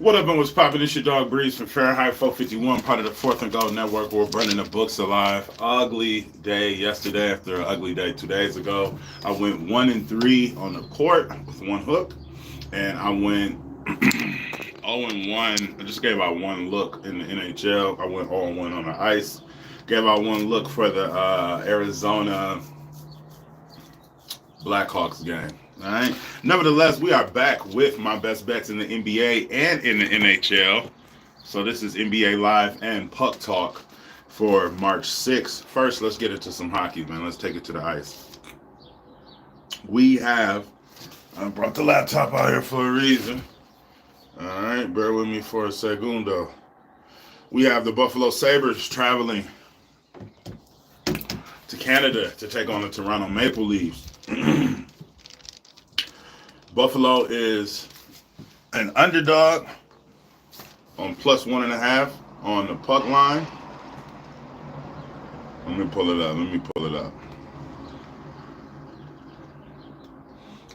What up and what's poppin'? It's your dog Breeze from Fahrenheit 451, part of the Fourth and Gold Network. We're burning the books alive. Ugly day yesterday after an ugly day 2 days ago. I went 1-3 on the court with one hook, and I went 0-1. I just gave out one look in the NHL. I went 0-1 on the ice. Gave out one look for the Arizona Blackhawks game. All right. Nevertheless, we are back with my best bets in the NBA and in the NHL. So this is NBA Live and Puck Talk for March 6th. First, let's get into some hockey, man. Let's take it to the ice. We have, I brought the laptop out here for a reason. All right, bear with me for a segundo. We have the Buffalo Sabres traveling to Canada to take on the Toronto Maple Leafs. Buffalo is an underdog on plus 1.5 on the puck line. Let me pull it up.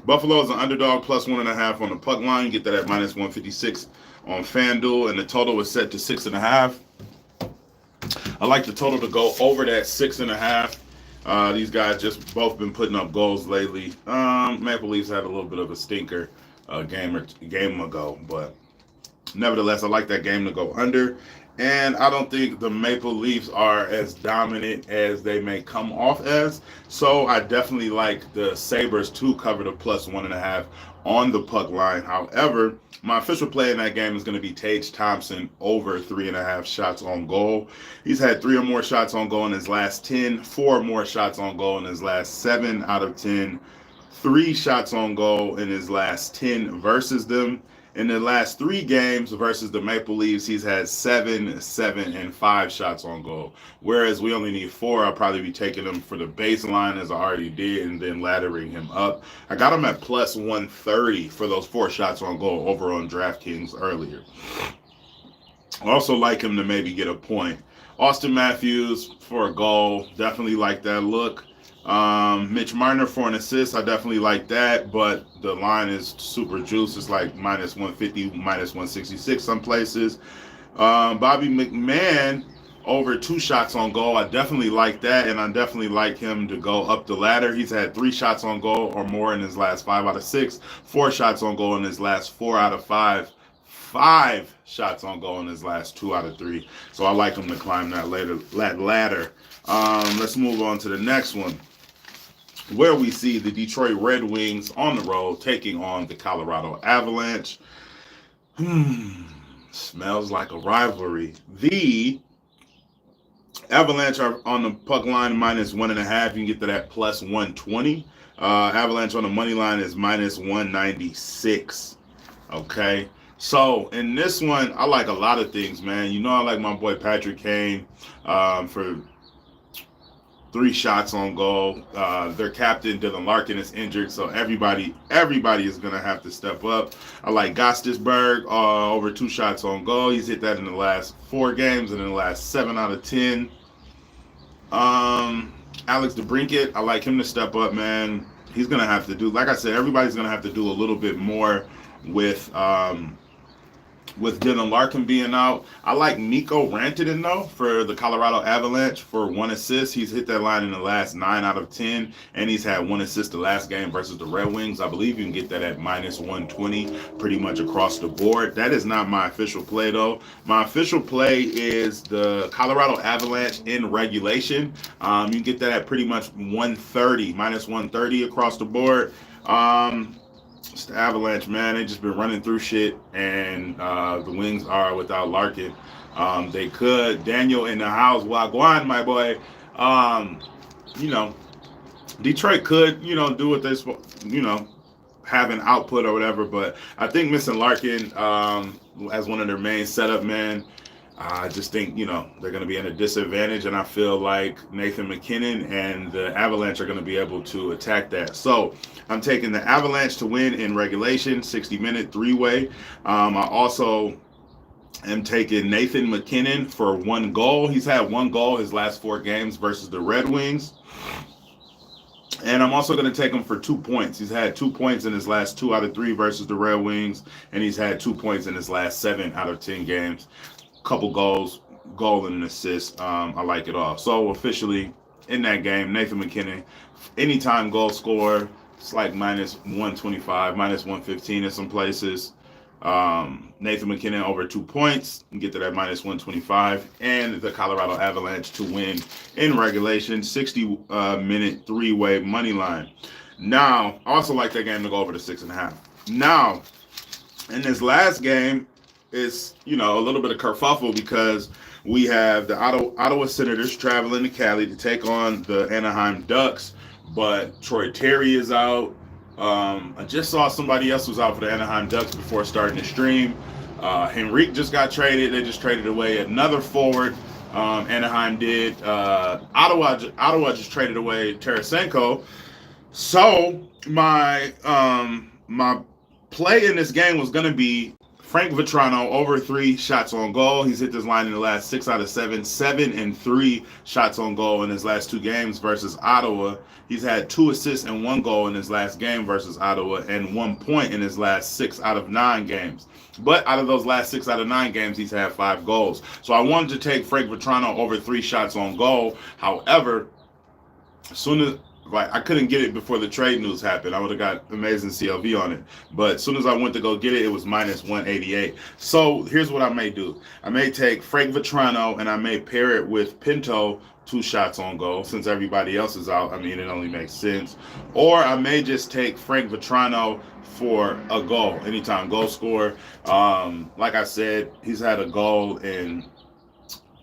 Buffalo is an underdog plus 1.5 on the puck line. You get that at minus 156 on FanDuel, and the total is set to 6.5. I like the total to go over that 6.5. These guys just both been putting up goals lately. Maple Leafs had a little bit of a stinker game ago, but nevertheless, I like that game to go under. And I don't think the Maple Leafs are as dominant as they may come off as. So I definitely like the Sabres to cover the plus 1.5 on the puck line. However, my official play in that game is going to be Tage Thompson over 3.5 shots on goal. He's had 3 or more shots on goal in his last 10, 4 or more shots on goal in his last 7 out of 10, 3 shots on goal in his last 10 versus them. In the last 3 games versus the Maple Leafs, he's had 7, 7, and 5 shots on goal. Whereas we only need 4. I'll probably be taking him for the baseline as I already did and then laddering him up. I got him at plus 130 for those 4 shots on goal over on DraftKings earlier. I also like him to maybe get a point. Austin Matthews for a goal. Definitely like that look. Mitch Marner for an assist, I definitely like that, but the line is super juice. It's like minus 150, minus 166 some places. Bobby McMahon over 2 shots on goal, I definitely like that, and I definitely like him to go up the ladder. He's had 3 shots on goal or more in his last 5 out of 6, 4 shots on goal in his last 4 out of 5. 5 shots on goal in his last 2 out of 3. So I like him to climb that ladder. Let's move on to the next one, where we see the Detroit Red Wings on the road taking on the Colorado Avalanche. Smells like a rivalry. The Avalanche are on the puck line minus 1.5. You can get to that plus 120. Avalanche on the money line is minus 196. Okay. So in this one, I like a lot of things, man. You know, I like my boy Patrick Kane for 3 shots on goal. Their captain, Dylan Larkin, is injured, so everybody is going to have to step up. I like Gostisberg over 2 shots on goal. He's hit that in the last 4 games and in the last 7 out of 10. Alex DeBrincat, I like him to step up, man. He's going to have to do, like I said, everybody's going to have to do a little bit more with Dylan Larkin being out. I like Mikko Rantanen, though, for the Colorado Avalanche for 1 assist. He's hit that line in the last 9 out of 10, and he's had 1 assist the last game versus the Red Wings. I believe you can get that at minus 120 pretty much across the board. That is not my official play, though. My official play is the Colorado Avalanche in regulation. You can get that at pretty much 130, minus 130 across the board. It's the Avalanche, man. They just been running through shit, and the Wings are without Larkin. They could. Daniel in the house, Wagwan, my boy. You know, Detroit could, do what they're supposed, have an output or whatever, but I think missing Larkin as one of their main setup men, I just think, they're going to be at a disadvantage, and I feel like Nathan McKinnon and the Avalanche are going to be able to attack that. So I'm taking the Avalanche to win in regulation, 60-minute 3-way. I also am taking Nathan McKinnon for 1 goal. He's had 1 goal his last 4 games versus the Red Wings. And I'm also going to take him for 2 points. He's had 2 points in his last 2 out of 3 versus the Red Wings, and he's had 2 points in his last 7 out of 10 games. Couple goals, goal and an assist. I like it all. So officially in that game, Nathan MacKinnon, anytime goal scorer, it's like minus 125, minus 115 in some places. Nathan MacKinnon over 2 points, you get to that minus 125, and the Colorado Avalanche to win in regulation, 60-minute three-way money line. Now, I also like that game to go over to 6.5. Now, in this last game, it's a little bit of kerfuffle because we have the Ottawa Senators traveling to Cali to take on the Anaheim Ducks, but Troy Terry is out. I just saw somebody else was out for the Anaheim Ducks before starting the stream. Henrique just got traded. They just traded away another forward. Anaheim did. Ottawa just traded away Tarasenko. So my play in this game was going to be Frank Vatrano over 3 shots on goal. He's hit this line in the last 6 out of 7, 7 and 3 shots on goal in his last 2 games versus Ottawa. He's had 2 assists and 1 goal in his last game versus Ottawa and 1 point in his last 6 out of 9 games. But out of those last 6 out of 9 games, he's had 5 goals. So I wanted to take Frank Vatrano over 3 shots on goal. However, as soon as I couldn't get it before the trade news happened. I would have got amazing CLV on it. But as soon as I went to go get it, it was minus 188. So here's what I may do. I may take Frank Vatrano and I may pair it with Pinto, 2 shots on goal. Since everybody else is out, I mean, it only makes sense. Or I may just take Frank Vatrano for a goal, anytime goal scorer. Like I said, he's had a goal in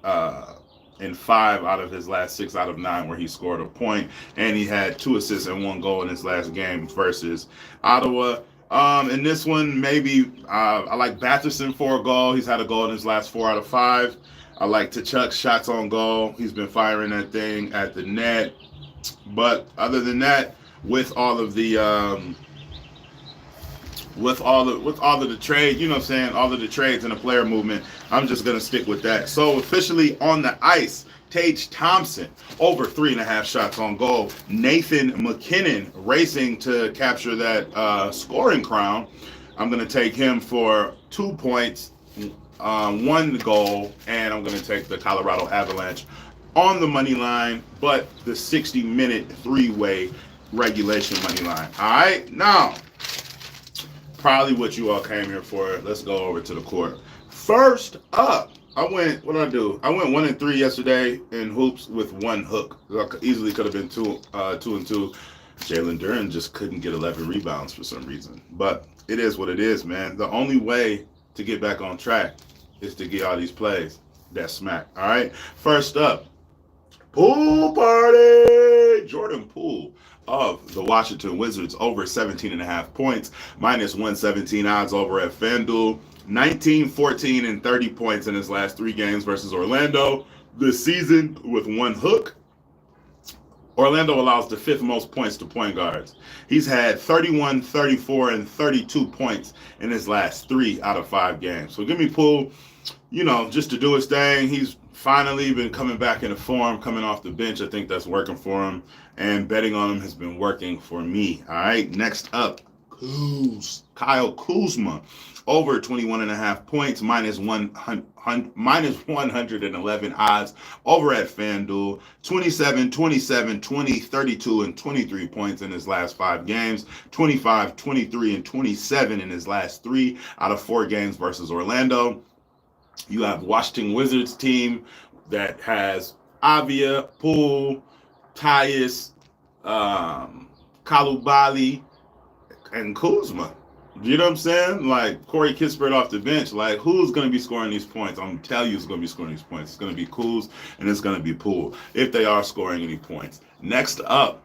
5 out of his last 6 out of 9 where he scored a point, and he had 2 assists and 1 goal in his last game versus Ottawa. In this one, maybe I like Batherson for a goal. He's had a goal in his last 4 out of 5. I like Tkachuk's shots on goal. He's been firing that thing at the net. But other than that, with all of the trade, you know what I'm saying, all of the trades and the player movement, I'm just going to stick with that. So officially on the ice, Tage Thompson over 3.5 shots on goal. Nathan MacKinnon racing to capture that scoring crown. I'm going to take him for 2 points, 1 goal, and I'm going to take the Colorado Avalanche on the money line, but the 60-minute three-way regulation money line. All right, now probably what you all came here for. Let's go over to the court. First up, what did I do? I went 1 and 3 yesterday in hoops with 1 hook. Easily could have been 2 and 2. Jalen Duren just couldn't get 11 rebounds for some reason. But it is what it is, man. The only way to get back on track is to get all these plays that smack. All right. First up, pool party. Jordan Poole of the Washington Wizards over 17.5 points, minus 117 odds over at FanDuel. 19, 14, and 30 points in his last 3 games versus Orlando this season with 1 hook. Orlando allows the 5th most points to point guards. He's had 31, 34, and 32 points in his last 3 out of 5 games. So give me Poole, just to do his thing. He's finally been coming back into form, coming off the bench. I think that's working for him. And betting on him has been working for me. All right, next up, Kyle Kuzma. Over 21.5 points, minus 111 odds over at FanDuel. 27, 27, 20, 32, and 23 points in his last 5 games. 25, 23, and 27 in his last 3 out of 4 games versus Orlando. You have Washington Wizards team that has Avia, Poole, Tyus, Kalubali, and Kuzma. You know what I'm saying? Like Corey Kispert off the bench. Like, who's going to be scoring these points? I'm telling you who's going to be scoring these points. It's going to be Kuz and it's going to be Poole if they are scoring any points. Next up,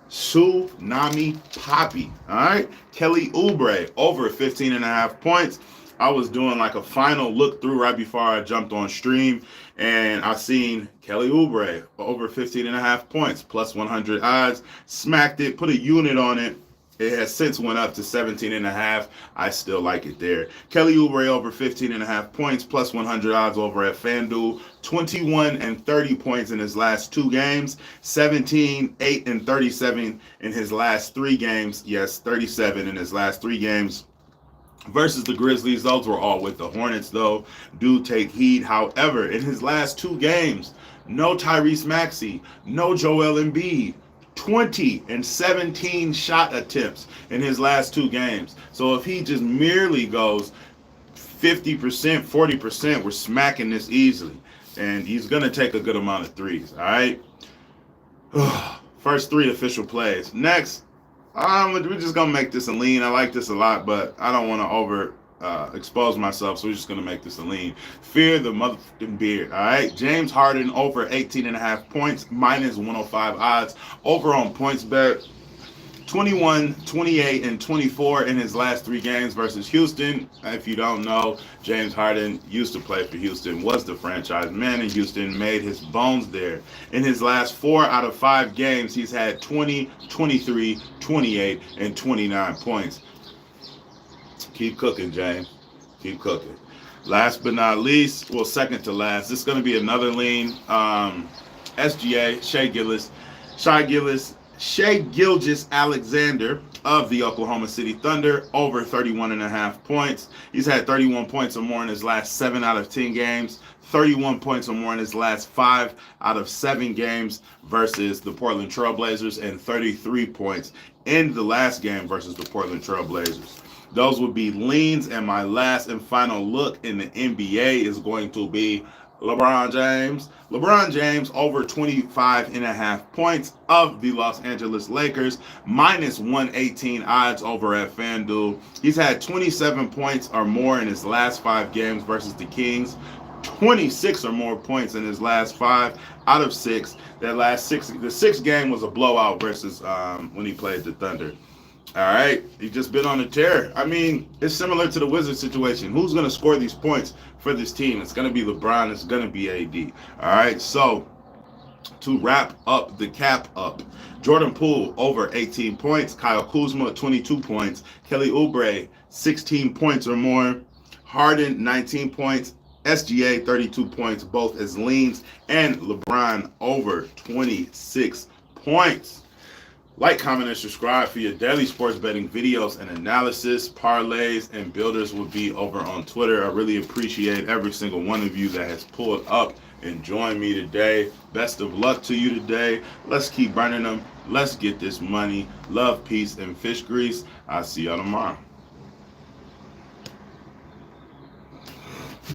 Tsunami Poppy. All right. Kelly Oubre over 15.5 points. I was doing like a final look through right before I jumped on stream, and I seen Kelly Oubre over 15.5 points, plus 100 odds. Smacked it, put a unit on it. It has since went up to 17.5. I still like it there. Kelly Oubre over 15.5 points, plus 100 odds over at FanDuel. 21 and 30 points in his last 2 games. 17, 8, and 37 in his last 3 games. Yes, 37 in his last 3 games versus the Grizzlies. Those were all with the Hornets, though. Do take heed. However, in his last 2 games, no Tyrese Maxey, no Joel Embiid. 20 and 17 shot attempts in his last 2 games. So if he just merely goes 50%, 40%, we're smacking this easily. And he's going to take a good amount of threes, all right? First 3 official plays. Next, we're just going to make this a lean. I like this a lot, but I don't want to over expose myself, so we're just going to make this a lean. Fear the motherfucking beard, all right? James Harden over 18.5 points, minus 105 odds. Over on PointsBet, 21, 28, and 24 in his last 3 games versus Houston. If you don't know, James Harden used to play for Houston, was the franchise man in Houston, made his bones there. In his last 4 out of 5 games, he's had 20, 23, 28, and 29 points. Keep cooking, James. Keep cooking. Last but not least, well, second to last, this is going to be another lean. SGA, Shai Gilgeous-Alexander of the Oklahoma City Thunder, over 31.5 points. He's had 31 points or more in his last 7 out of 10 games, 31 points or more in his last 5 out of 7 games versus the Portland Trailblazers, and 33 points in the last game versus the Portland Trailblazers. Those would be leans, and my last and final look in the NBA is going to be LeBron James. LeBron James over 25.5 points of the Los Angeles Lakers, minus 118 odds over at FanDuel. He's had 27 points or more in his last 5 games versus the Kings. 26 or more points in his last 5 out of 6. That last 6, the 6th game was a blowout versus when he played the Thunder. All right, he's just been on a tear. I mean, it's similar to the Wizards situation. Who's going to score these points for this team? It's going to be LeBron. It's going to be AD. All right, so to wrap up the cap up, Jordan Poole over 18 points, Kyle Kuzma 22 points, Kelly Oubre 16 points or more, Harden 19 points, SGA 32 points, both as leans, and LeBron over 26 points. Like, comment, and subscribe for your daily sports betting videos and analysis. Parlays and builders will be over on Twitter. I really appreciate every single one of you that has pulled up and joined me today. Best of luck to you today. Let's keep burning them. Let's get this money. Love, peace, and fish grease. I'll see y'all tomorrow.